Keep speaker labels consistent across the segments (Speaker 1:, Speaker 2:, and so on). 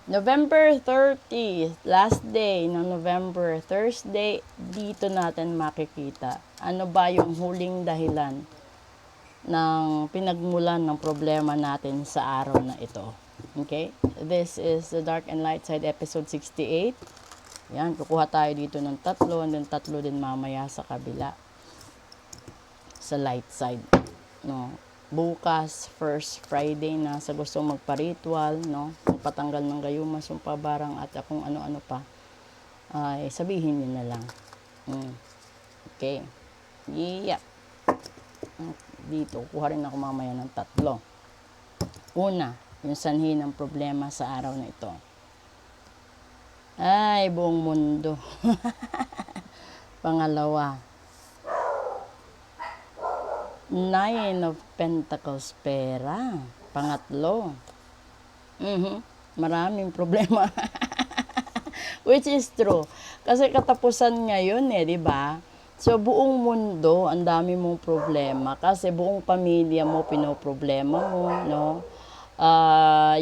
Speaker 1: November 30, last day ng November, Thursday, dito natin makikita ano ba yung huling dahilan ng pinagmulan ng problema natin sa araw na ito. Okay? This is the Dark and Light Side episode 68. Yan, kukuha tayo dito ng tatlo, and then tatlo din mamaya sa kabila. Sa light side. No? Bukas, first Friday na sa gusto magpa-ritual, no? Magpatanggal ng gayuma, sumpabarang at kung ano-ano pa. Ay, sabihin niyo na lang. Okay. Yeah. Dito, kuha rin ako mamaya ng tatlo. Una, yung sanhi ng problema sa araw na ito. Ay, buong mundo. Pangalawa, Nine of Pentacles, pera. Pangatlo, maraming problema. Which is true. Kasi katapusan ngayon di ba? So, buong mundo, ang dami mong problema. Kasi buong pamilya mo, pinoproblema mo, no?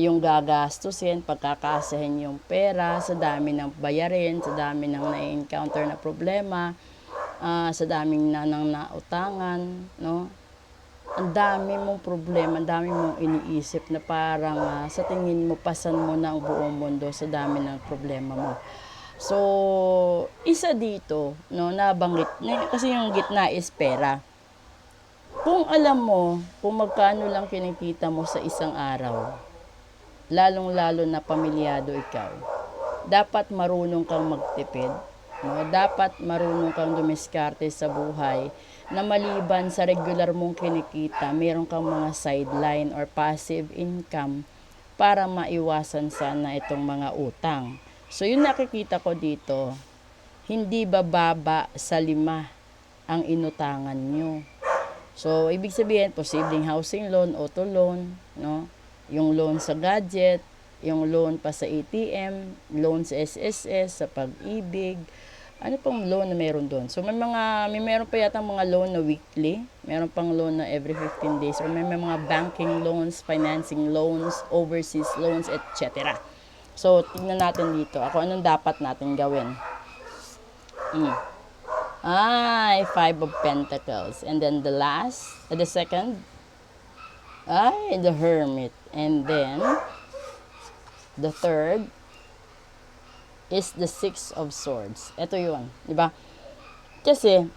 Speaker 1: Yung gagastusin, pagkakasahin yung pera, sa dami ng bayarin, sa dami ng na-encounter na problema, sa daming nang nautangan, no? Ang dami mong problema, ang dami mong iniisip na parang sa tingin mo, pasan mo na ang buong mundo sa dami ng problema mo. So, isa dito, no, nabanggit, kasi yung gitna is pera. Kung alam mo, kung magkano lang kinikita mo sa isang araw, lalong-lalo na pamilyado ikaw, dapat marunong kang magtipid. No? Dapat marunong kang dumiskarte sa buhay na maliban sa regular mong kinikita, meron kang mga sideline or passive income para maiwasan sana itong mga utang. So, yung nakikita ko dito, hindi bababa sa 5 ang inutangan nyo. So, ibig sabihin, posibleng housing loan, auto loan, no? Yung loan sa gadget, yung loan pa sa ATM, loan sa SSS, sa Pag-ibig, ano pang loan na meron doon. So, meron pa yata mga loan na weekly, meron pang loan na every 15 days, or may mga banking loans, financing loans, overseas loans, etc. So, tingnan natin dito, anong dapat natin gawin. Ay, 5 of Pentacles. And then the second, the Hermit. And then, the third is the 6 of Swords. Ito yun, di ba? Kasi,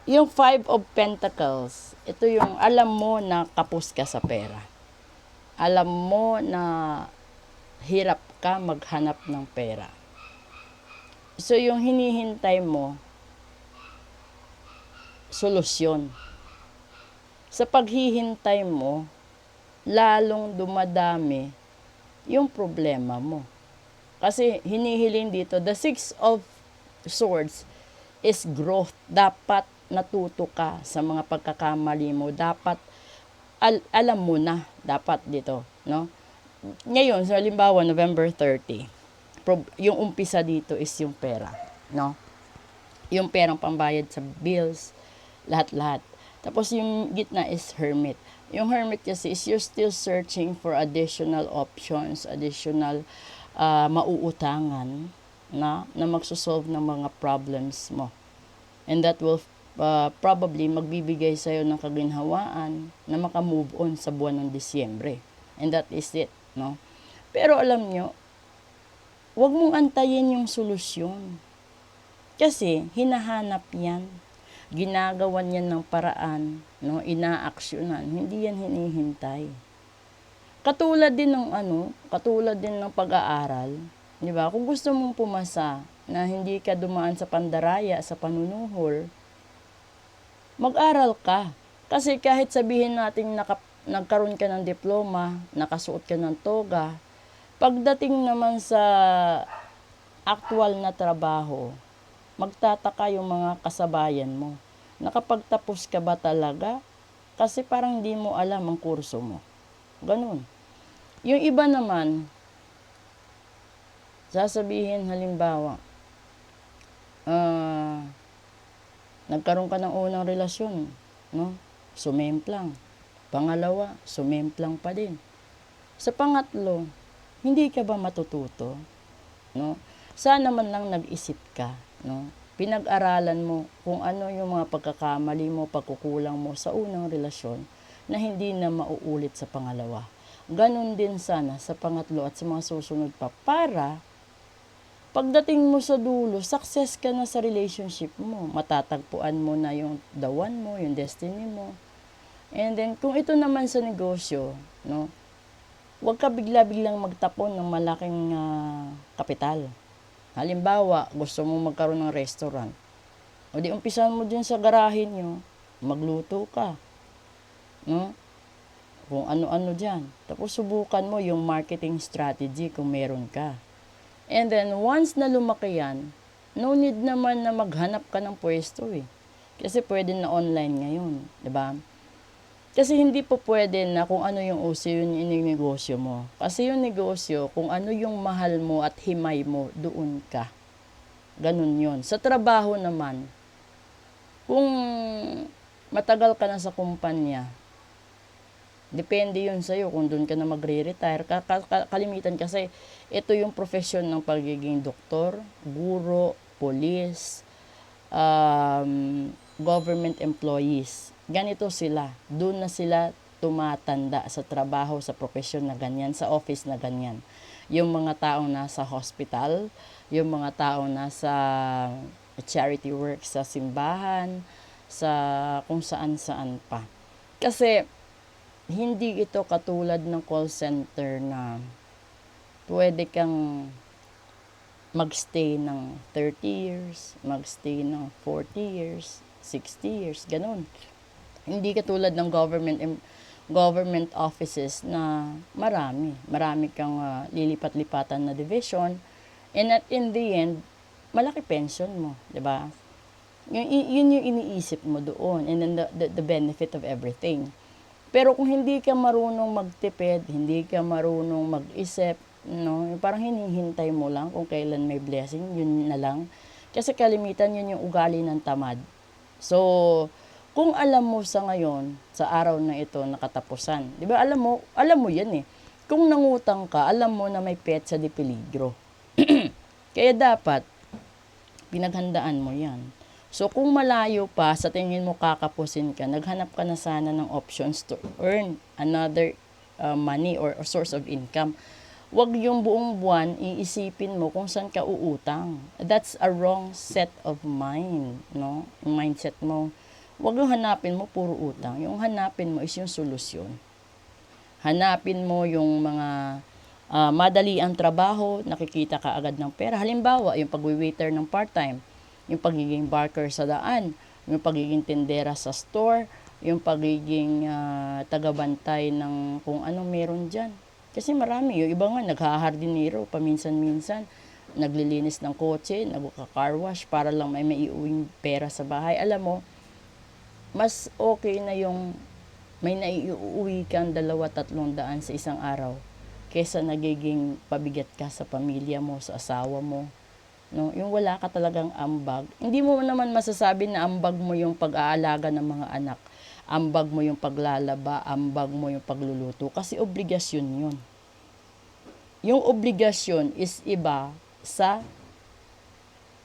Speaker 1: yung 5 of Pentacles, ito yung alam mo na kapos ka sa pera. Alam mo na hirap ka maghanap ng pera. So, yung hinihintay mo, solusyon. Sa paghihintay mo, lalong dumadami yung problema mo. Kasi hinihiling dito, the 6 of Swords is growth. Dapat natuto ka sa mga pagkakamali mo. Dapat alam mo na dapat dito, no? Ngayon, so halimbawa November 30, yung umpisa dito is yung pera, no? Yung perang pambayad sa bills, lahat-lahat. Tapos yung gitna is Hermit. Yung Hermit kasi is you're still searching for additional options, additional mauutangan na magsosolve ng mga problems mo. And that will probably magbibigay sa'yo ng kaginhawaan na makamove on sa buwan ng Disyembre. And that is it, no? Pero alam nyo, huwag mong antayin yung solusyon. Kasi hinahanap yan. Ginagawan yan ng paraan, no? Inaaksyonan. Hindi yan hinihintay. Katulad din ng pag-aaral, di ba? Kung gusto mong pumasa na hindi ka dumaan sa pandaraya, sa panunuhol, mag-aral ka. Kasi kahit sabihin natin nagkaroon ka ng diploma, nakasuot ka ng toga, pagdating naman sa actual na trabaho, magtataka yung mga kasabayan mo. Nakapagtapos ka ba talaga? Kasi parang hindi mo alam ang kurso mo. Ganun. Yung iba naman, sasabihin halimbawa, nagkaroon ka ng unang relasyon, no? Sumemplang. Pangalawa, sumemplang pa din. Sa pangatlo, hindi ka ba matututo? No? Sana man lang nag-isip ka, no? Pinag-aralan mo kung ano yung mga pagkakamali mo, pagkukulang mo sa unang relasyon na hindi na mauulit sa pangalawa. Ganon din sana sa pangatlo at sa mga susunod pa para pagdating mo sa dulo, success ka na sa relationship mo. Matatagpuan mo na yung the one mo, yung destiny mo. And then, kung ito naman sa negosyo, no, huwag ka bigla-biglang magtapon ng malaking kapital. Halimbawa, gusto mo magkaroon ng restaurant. O di umpisan mo dyan sa garahe nyo, magluto ka. No? Kung ano-ano dyan. Tapos subukan mo yung marketing strategy kung meron ka. And then, once na lumaki yan, no need naman na maghanap ka ng pwesto eh. Kasi pwede na online ngayon. Diba? Kasi hindi po pwede na kung ano yung uso yun yung negosyo mo. Kasi yung negosyo, kung ano yung mahal mo at himay mo, doon ka. Ganun yun. Sa trabaho naman, kung matagal ka na sa kumpanya, depende yun sa'yo kung doon ka na magre-retire. Kalimitan kasi ito yung profesyon ng pagiging doktor, guro, police, government employees. Ganito sila. Doon na sila tumatanda sa trabaho, sa profesyon na ganyan, sa office na ganyan. Yung mga taong nasa hospital, yung mga taong nasa charity work sa simbahan, sa kung saan-saan pa. Kasi hindi ito katulad ng call center na pwede kang magstay ng 30 years, magstay ng 40 years, 60 years, ganun. Hindi katulad ng government offices na marami kang lilipat-lipatan na division, and at in the end malaki pension mo, 'di ba? Yun yung iniisip mo doon, and then the benefit of everything. Pero kung hindi ka marunong magtipid, hindi ka marunong mag-isip, no, parang hinihintay mo lang kung kailan may blessing, yun na lang. Kasi kalimitan yun yung ugali ng tamad. So, kung alam mo sa ngayon, sa araw na ito, nakatapusan, di ba alam mo yan eh. Kung nangutang ka, alam mo na may petsa de peligro. Kaya dapat, pinaghandaan mo yan. So, kung malayo pa, sa tingin mo kakapusin ka, naghanap ka na sana ng options to earn another money or source of income. Huwag yung buong buwan, iisipin mo kung saan ka uutang. That's a wrong set of mind, no? Yung mindset mo. Huwag yung hanapin mo puro utang. Yung hanapin mo is yung solusyon. Hanapin mo yung mga madali ang trabaho, nakikita ka agad ng pera. Halimbawa, yung pag-waiter ng part-time, yung pagiging barker sa daan, yung pagiging tindera sa store, yung pagiging tagabantay ng kung anong meron dyan. Kasi marami, yung iba nga naghahardinero paminsan-minsan, naglilinis ng kotse, nagka-car wash para lang may maiuwing pera sa bahay. Alam mo, mas okay na yung may naiuwi kang 200-300 sa isang araw kesa nagiging pabigat ka sa pamilya mo, sa asawa mo. No, yung wala ka talagang ambag. Hindi mo naman masasabi na ambag mo yung pag-aalaga ng mga anak. Ambag mo yung paglalaba, ambag mo yung pagluluto. Kasi obligasyon yun. Yung obligasyon is iba sa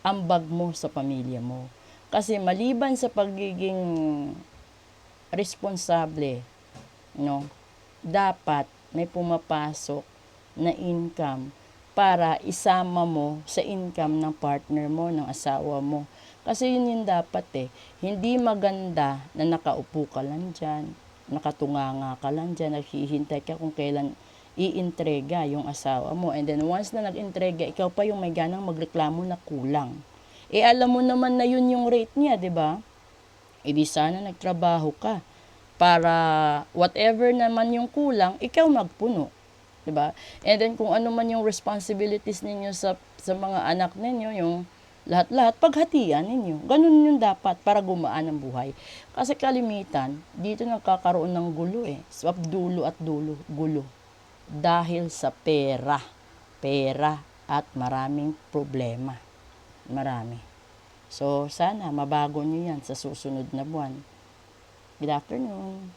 Speaker 1: ambag mo sa pamilya mo. Kasi maliban sa pagiging responsable, no, dapat may pumapasok na income para isama mo sa income ng partner mo, ng asawa mo. Kasi yun yung dapat eh. Hindi maganda na nakaupo ka lang dyan, nakatunganga ka lang dyan, naghihintay ka kung kailan iintrega yung asawa mo. And then once na nag-intrega, ikaw pa yung may ganang magreklamo na kulang. Eh alam mo naman na yun yung rate niya, di ba? E di sana nagtrabaho ka para whatever naman yung kulang, ikaw magpuno. Diba? And then kung ano man yung responsibilities ninyo sa mga anak ninyo, yung lahat-lahat, paghatian ninyo. Ganun yung dapat para gumaan ang buhay. Kasi kalimitan, dito nagkakaroon ng gulo eh. Swap dulo at dulo, gulo. Dahil sa pera. Pera at maraming problema. Marami. So, sana mabago nyo yan sa susunod na buwan. Good afternoon.